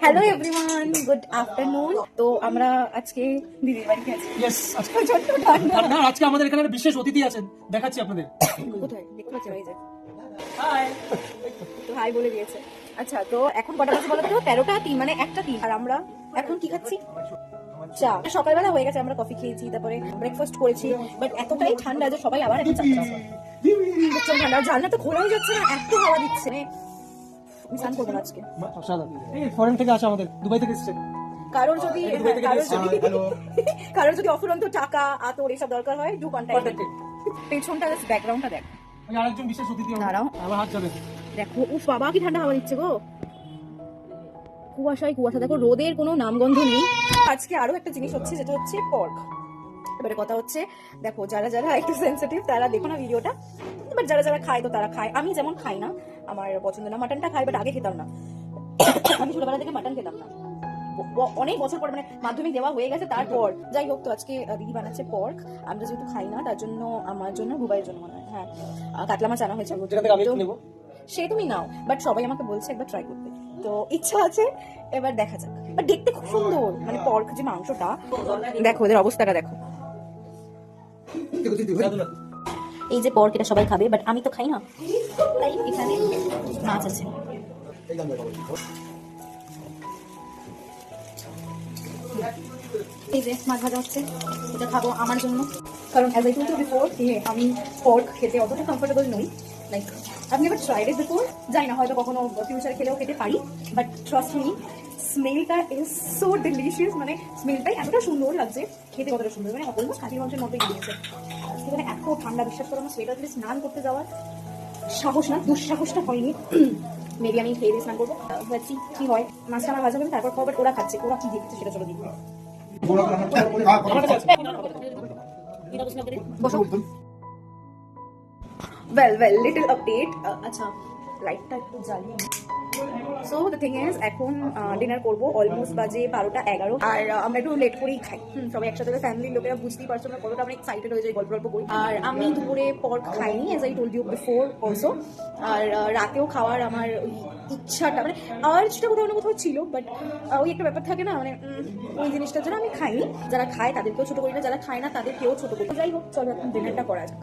Hello everyone, good afternoon. তো আমরা আজকে দিদির বাড়ি গেছি। ইয়েস, আজকে প্রচন্ড ঠান্ডা। না, আজকে আমাদের এখানে একটা বিশেষ অতিথি আছেন, দেখাচ্ছি আপনাদের। কোথায় দেখতে পাচ্ছেন? এই যে হাই। তো হাই বলে দিয়েছে। আচ্ছা, তো এখন কটা বাজে বলো তো? 13টা 3, মানে 1টা 3। আর আমরা এখন কি খাচ্ছি? চা। সকালবেলা হয়ে গেছে, আমরা কফি খেয়েছি, তারপরে ব্রেকফাস্ট করেছি, বাট এতটাই ঠান্ডা যে সবাই আবার এখন চা খাচ্ছে। প্রচন্ড ঠান্ডা, জানলা তো খোলাই যাচ্ছে না, এত হাওয়া দিচ্ছে। আমি স্নান করবো না আজকে। অসাধারণ। এই ফরেন থেকে আসে, আমাদের দুবাই থেকে এসেছে। কারোর যদি কারোর যদি অফুরন্ত টাকা, আতর এসব দরকার হয়, ডু কন্টাক্ট। পেছনটা জাস্ট ব্যাকগ্রাউন্ডটা দেখ। ওই আরেকজন বিশেষ অতিথি হবে। দাঁড়াও। আমার হাত যাবে। দেখো, উফ বাবা কি ঠান্ডা হাওয়া দিচ্ছে গো। কুয়াশায় কুয়াশা, দেখো রোদের কোনো নামগন্ধ নেই। আজকে আরো একটা জিনিস হচ্ছে, যেটা হচ্ছে পর্ক। এবারে কথা হচ্ছে, দেখো যারা যারা একটু সেন্সিটিভ তারা দেখো না ভিডিওটা, বাট যারা যারা খায় তো তারা খায়। আমি যেমন খাই না, আমার পছন্দ না। মাটনটা খাই, বাট আগে খেতাম না। আমি ছোটবেলা থেকে মাটন খেতাম না, অনেক বছর পর, মানে মাধ্যমিক দেওয়া হয়ে গেছে তারপর। যাই হোক, তো আজকে দিদি বানাচ্ছে পর্ক। আমরা যেহেতু খাই না, তার জন্য আমার জন্য, দুবাইয়ের জন্য মনে হয়, হ্যাঁ, কাতলা মাছ আনা হয়েছে। যেখান থেকে আমি একটু নেবো। সে তুমি নাও, বাট সবাই আমাকে বলছে একবার ট্রাই করতে, তো ইচ্ছা আছে, এবার দেখা যাক। বাট দেখতে খুব সুন্দর, মানে পর্ক যে মাংসটা, দেখো ওদের অবস্থাটা দেখো। এই যে পর্ক, এটা সবাই খাবে, বাট আমি তো খাই না, তাই এখানে মাছ আছে। এই যে মাছ ভাজা হচ্ছে, এটা খাবো আমার জন্য, কারণ as I told you before, আমি পর্ক খেতে অতটা কমফোর্টেবল নই। লাইক আপনি এবার ট্রাইড ইট বিফোর, জানি না হয়তো কখনো ফিউচারে খেলেও খেতে পারি, বাট ট্রাস্ট মি, স্মেলটা ইজ সো ডিলিশিয়াস। মানে স্মেলটাই এতটা সুন্দর লাগছে, খেতে কতটা সুন্দর, মানে অলমোস্ট খাসির মাংসের মতোই দিয়েছে। সেখানে এত ঠান্ডা, বিশ্বাস করো আমার সোয়েটার দিয়ে স্নান করতে যাওয়ার সাহস না, দুঃসাহসটা হয়নি। মেবি আমি খেয়ে দিয়ে স্নান করবো, দেখছি কি হয়। মাছটা আমার ভাজা হবে, তারপর খাবার ওরা খাচ্ছে, ওরা কি দেখছে সেটা চলো দেখবে। Well, little update. আচ্ছা, লাইটটা একটু জ্বালিয়ে। সো দ্য থিং ইজ, এখন ডিনার করবো, অলমোস্ট বাজে 12টা 11, আর আমরা একটু লেট করেই খাই। সবাই একসাথে, ফ্যামিলির লোকেরা বুঝতেই পারছো আমরা কতটা আমরা এক্সাইটেড হয়ে যাই, গল্প গল্প করি। আর আমি দুপুরে পর্ক খাইনি, as I told you before also. আর রাতেও খাওয়ার আমার ওই ইচ্ছাটা, মানে আর্জটা কোথাও না কোথাও ছিল, বাট ওই একটা ব্যাপার থাকে না, মানে ওই জিনিসটার জন্য আমি খাইনি। যারা খায় তাদেরকেও ছোট করি না, যারা খায় না তাদেরকেও ছোট করি। যাই হোক, চলো এখন ডিনারটা করা যাক।